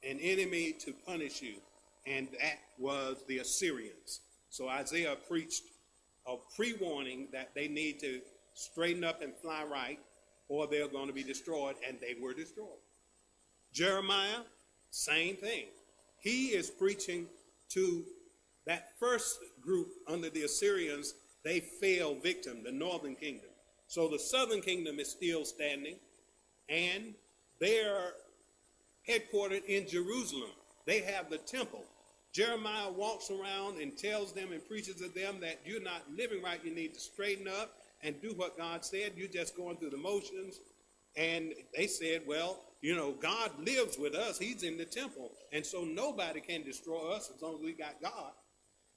an enemy to punish you. And that was the Assyrians. So Isaiah preached a pre-warning that they need to straighten up and fly right, or they're going to be destroyed, and they were destroyed. Jeremiah, same thing. He is preaching to that first group under the Assyrians. They fell victim, the northern kingdom. So the southern kingdom is still standing, and they're headquartered in Jerusalem. They have the temple. Jeremiah walks around and tells them and preaches to them that you're not living right. You need to straighten up and do what God said. You're just going through the motions. And they said, well, you know, God lives with us. He's in the temple. And so nobody can destroy us as long as we got God.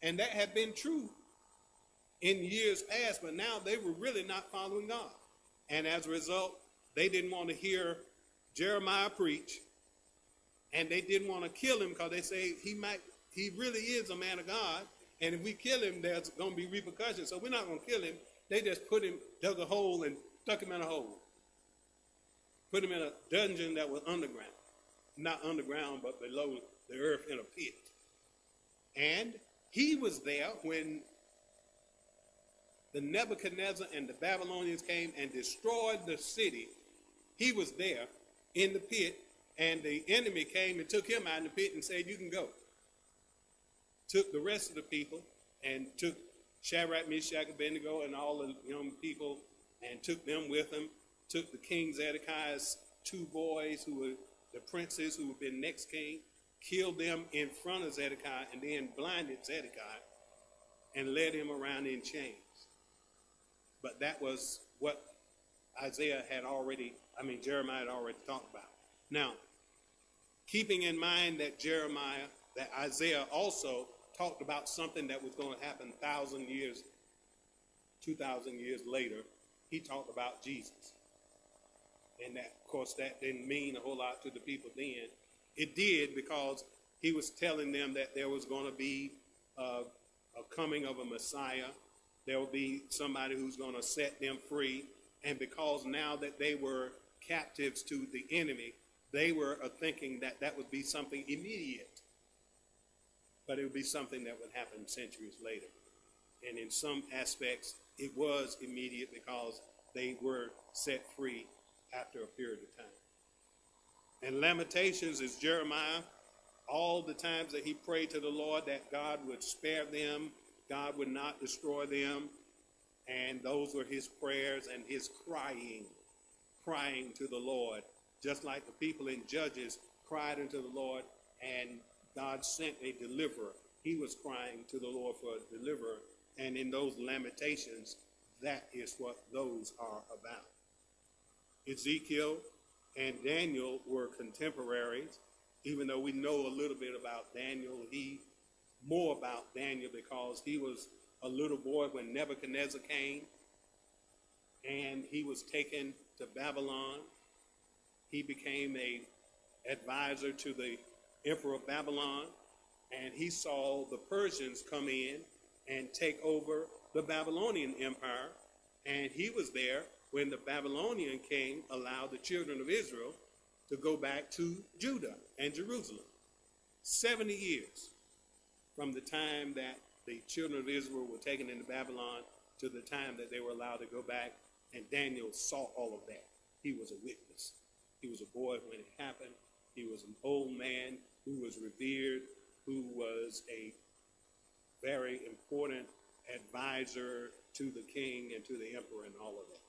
And that had been true in years past, but now they were really not following God. And as a result, they didn't want to hear Jeremiah preach. And they didn't want to kill him because they say he really is a man of God. And if we kill him, there's going to be repercussions. So we're not going to kill him. They just dug a hole and stuck him in a hole. Put him in a dungeon that was underground. Not underground, but below the earth in a pit. And he was there when the Nebuchadnezzar and the Babylonians came and destroyed the city. He was there in the pit, and the enemy came and took him out in the pit and said, you can go. Took the rest of the people and took Shadrach, Meshach, Abednego, and all the young people and took them with him. Took the king Zedekiah's 2 boys who were the princes who had been next king, killed them in front of Zedekiah, and then blinded Zedekiah and led him around in chains. But that was what Jeremiah had already talked about. Now, keeping in mind that Isaiah also talked about something that was going to happen 2,000 years later, he talked about Jesus. And that, of course, that didn't mean a whole lot to the people then. It did, because he was telling them that there was going to be a coming of a Messiah. There will be somebody who's going to set them free. And because now that they were captives to the enemy, they were thinking that that would be something immediate. But it would be something that would happen centuries later. And in some aspects, it was immediate because they were set free after a period of time. And Lamentations is Jeremiah, all the times that he prayed to the Lord that God would spare them, God would not destroy them. And those were his prayers and his crying to the Lord, just like the people in Judges cried unto the Lord and God sent a deliverer. He was crying to the Lord for a deliverer. And in those Lamentations, that is what those are about. Ezekiel and Daniel were contemporaries, even though we know a little bit about Daniel. More about Daniel because he was a little boy when Nebuchadnezzar came and he was taken to Babylon. He became an advisor to the emperor of Babylon, and he saw the Persians come in and take over the Babylonian empire, and he was there when the Babylonian king allowed the children of Israel to go back to Judah and Jerusalem. 70 years from the time that the children of Israel were taken into Babylon to the time that they were allowed to go back, and Daniel saw all of that. He was a witness. He was a boy when it happened. He was an old man who was revered, who was a very important advisor to the king and to the emperor and all of that.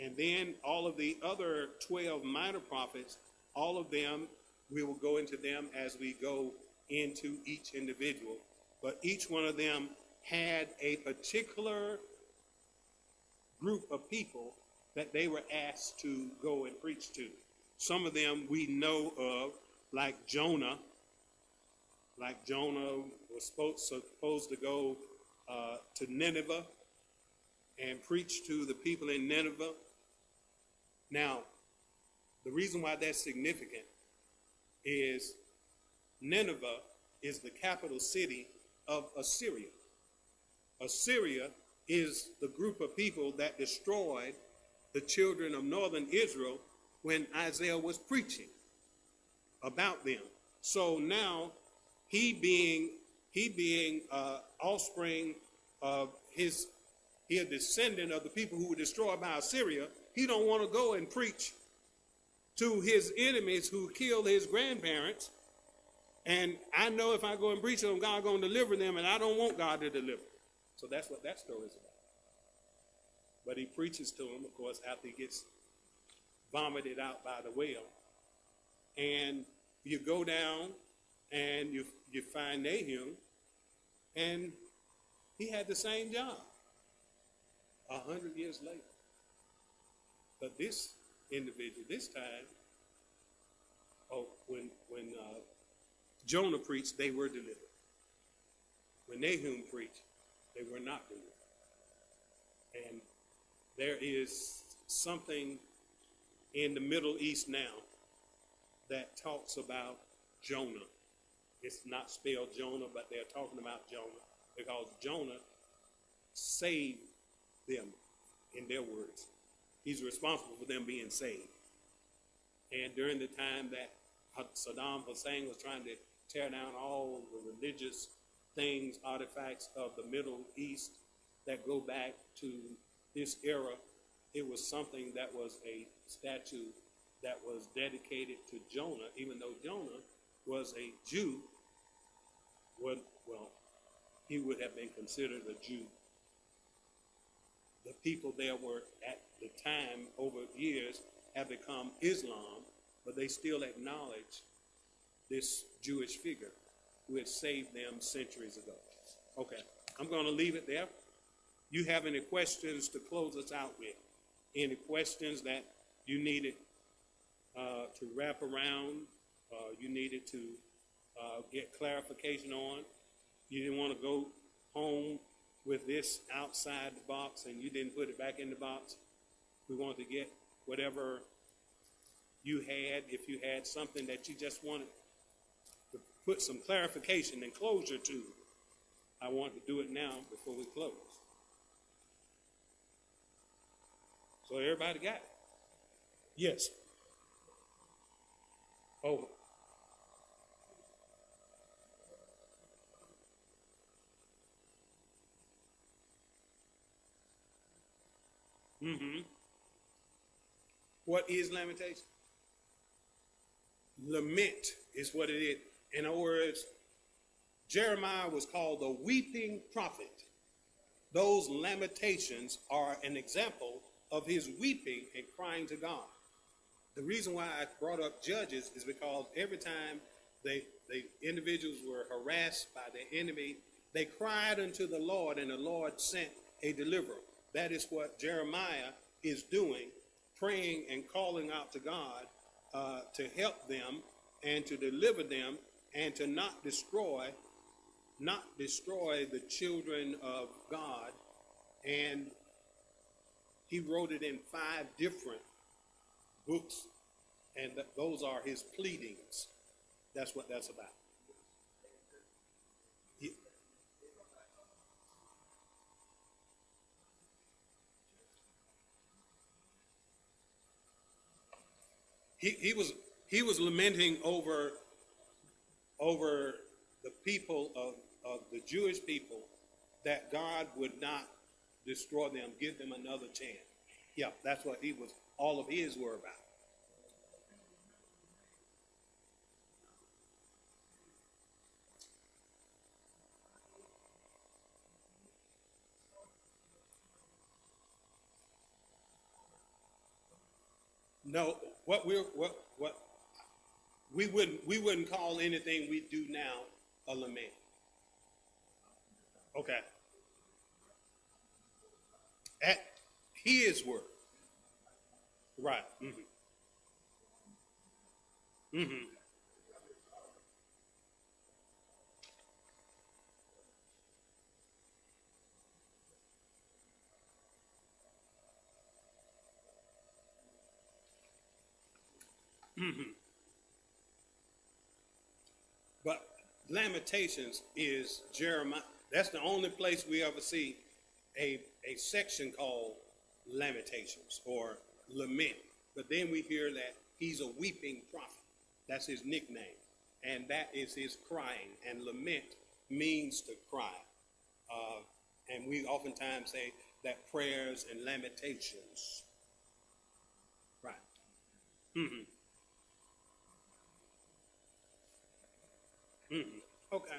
And then all of the other 12 minor prophets, all of them, we will go into them as we go into each individual. But each one of them had a particular group of people that they were asked to go and preach to. Some of them we know of, like Jonah. Like Jonah was supposed to go to Nineveh and preach to the people in Nineveh. Now, the reason why that's significant is Nineveh is the capital city of Assyria. Assyria is the group of people that destroyed the children of northern Israel when Isaiah was preaching about them. So now he being offspring of he a descendant of the people who were destroyed by Assyria, he don't want to go and preach to his enemies who killed his grandparents. And I know if I go and preach to them, God's going to deliver them, and I don't want God to deliver. So that's what that story is about. But he preaches to them, of course, after he gets vomited out by the whale. And you go down and you find Nahum, and he had the same job 100 years later. But this individual, this time, when Jonah preached, they were delivered. When Nahum preached, they were not delivered. And there is something in the Middle East now that talks about Jonah. It's not spelled Jonah, but they're talking about Jonah because Jonah saved them, in their words. He's responsible for them being saved. And during the time that Saddam Hussein was trying to tear down all the religious things, artifacts of the Middle East that go back to this era, it was something that was a statue that was dedicated to Jonah, even though Jonah was a Jew. Well, he would have been considered a Jew. The people there were, at the time, over years, have become Islam, but they still acknowledge this Jewish figure who had saved them centuries ago. Okay, I'm going to leave it there. You have any questions to close us out with? Any questions that you needed to wrap around, you needed to get clarification on? You didn't want to go home with this outside the box and you didn't put it back in the box? We wanted to get whatever you had, if you had something that you just wanted to put some clarification and closure to. I want to do it now before we close. So everybody got it? Yes. Oh. Mm-hmm. What is lamentation? Lament is what it is. In other words, Jeremiah was called the weeping prophet. Those lamentations are an example of his weeping and crying to God. The reason why I brought up Judges is because every time the individuals were harassed by the enemy, they cried unto the Lord, and the Lord sent a deliverer. That is what Jeremiah is doing, praying and calling out to God to help them and to deliver them and to not destroy the children of God. And he wrote it in 5 different books, and those are his pleadings. That's what that's about. He was lamenting over the people of the Jewish people, that God would not destroy them, give them another chance. Yeah, that's what all of his were about. No, we wouldn't call anything we do now a lament. Okay. At his word. Right. Mm-hmm. Mm-hmm. Mm-hmm. But Lamentations is Jeremiah. That's the only place we ever see a section called Lamentations or lament. But then we hear that he's a weeping prophet. That's his nickname. And that is his crying. And lament means to cry. And we oftentimes say that prayers and lamentations. Right. Mm-hmm. Mm-hmm. Okay.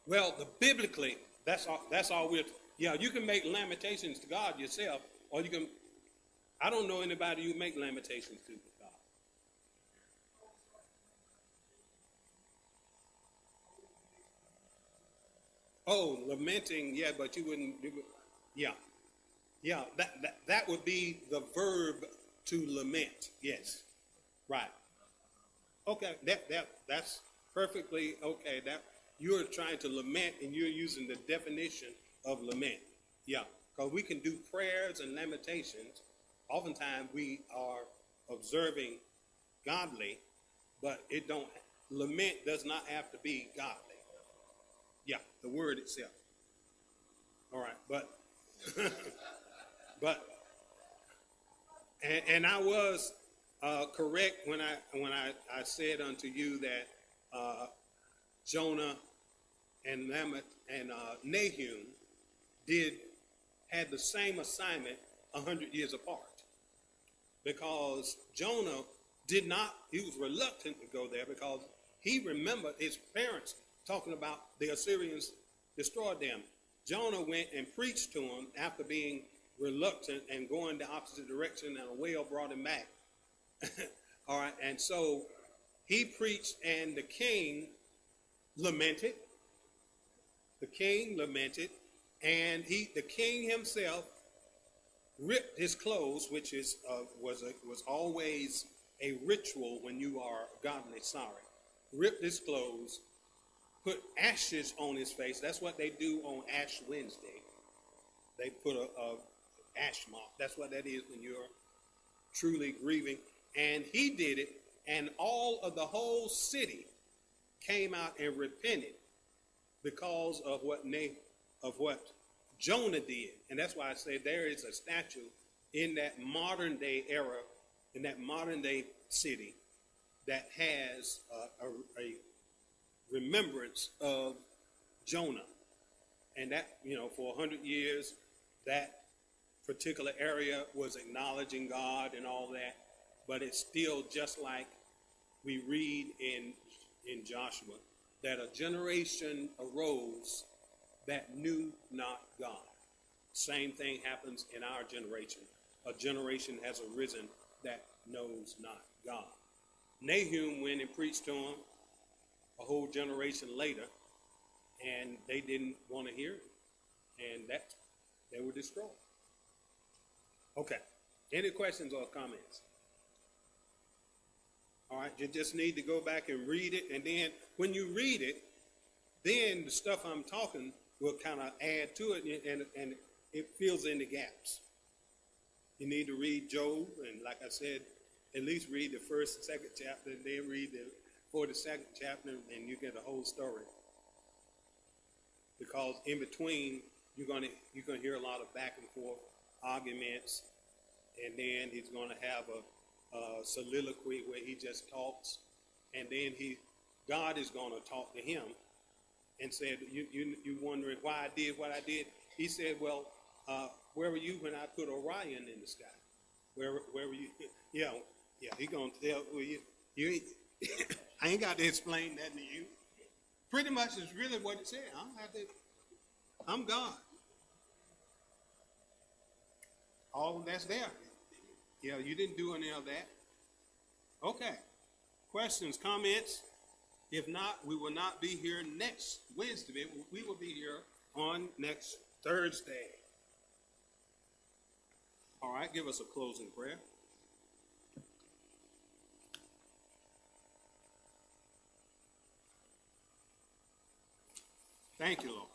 Well, biblically, that's all we're. Yeah, you can make lamentations to God yourself, or you can I don't know anybody who make lamentations to God. Oh, lamenting, yeah, but you wouldn't, yeah. Yeah, that would be the verb to lament, yes, right. Okay, that's perfectly okay. That you're trying to lament and you're using the definition of lament. Yeah, because we can do prayers and lamentations. Oftentimes we are observing godly, but it don't lament does not have to be godly. Yeah, the word itself. All right, but but and I was correct when I said unto you that Jonah and Nahum had the same assignment 100 years apart, because Jonah he was reluctant to go there because he remembered his parents talking about the Assyrians destroyed them. Jonah went and preached to them after being reluctant and going the opposite direction, and a whale brought him back. All right, and so he preached, and the king lamented. The king lamented, and the king himself ripped his clothes, which was always a ritual when you are godly sorry. Ripped his clothes, put ashes on his face. That's what they do on Ash Wednesday. They put a ash mark. That's what that is when you're truly grieving. And he did it, and all of the whole city came out and repented because of what Jonah did. And that's why I say there is a statue in that modern day era, in that modern day city, that has a remembrance of Jonah. And that, for 100 years, that particular area was acknowledging God and all that. But it's still just like we read in Joshua, that a generation arose that knew not God. Same thing happens in our generation. A generation has arisen that knows not God. Nahum went and preached to them a whole generation later, and they didn't want to hear it, and they were destroyed. Okay. Any questions or comments? All right, you just need to go back and read it, and then when you read it, then the stuff I'm talking will kind of add to it, and it fills in the gaps. You need to read Job, and like I said, at least read the first and second chapter, and then read the 42nd chapter, and you get the whole story. Because in between, you're gonna hear a lot of back and forth arguments, and then he's going to have a soliloquy where he just talks, and then God is going to talk to him and said, you wondering why I did what I did? He said, well, where were you when I put Orion in the sky? Where were you? Yeah, he going to tell you I ain't got to explain that to you. Pretty much is really what it said. I'm God. All of that's there. Yeah, you didn't do any of that. Okay. Questions, comments? If not, we will not be here next Wednesday. We will be here on next Thursday. All right, give us a closing prayer. Thank you, Lord.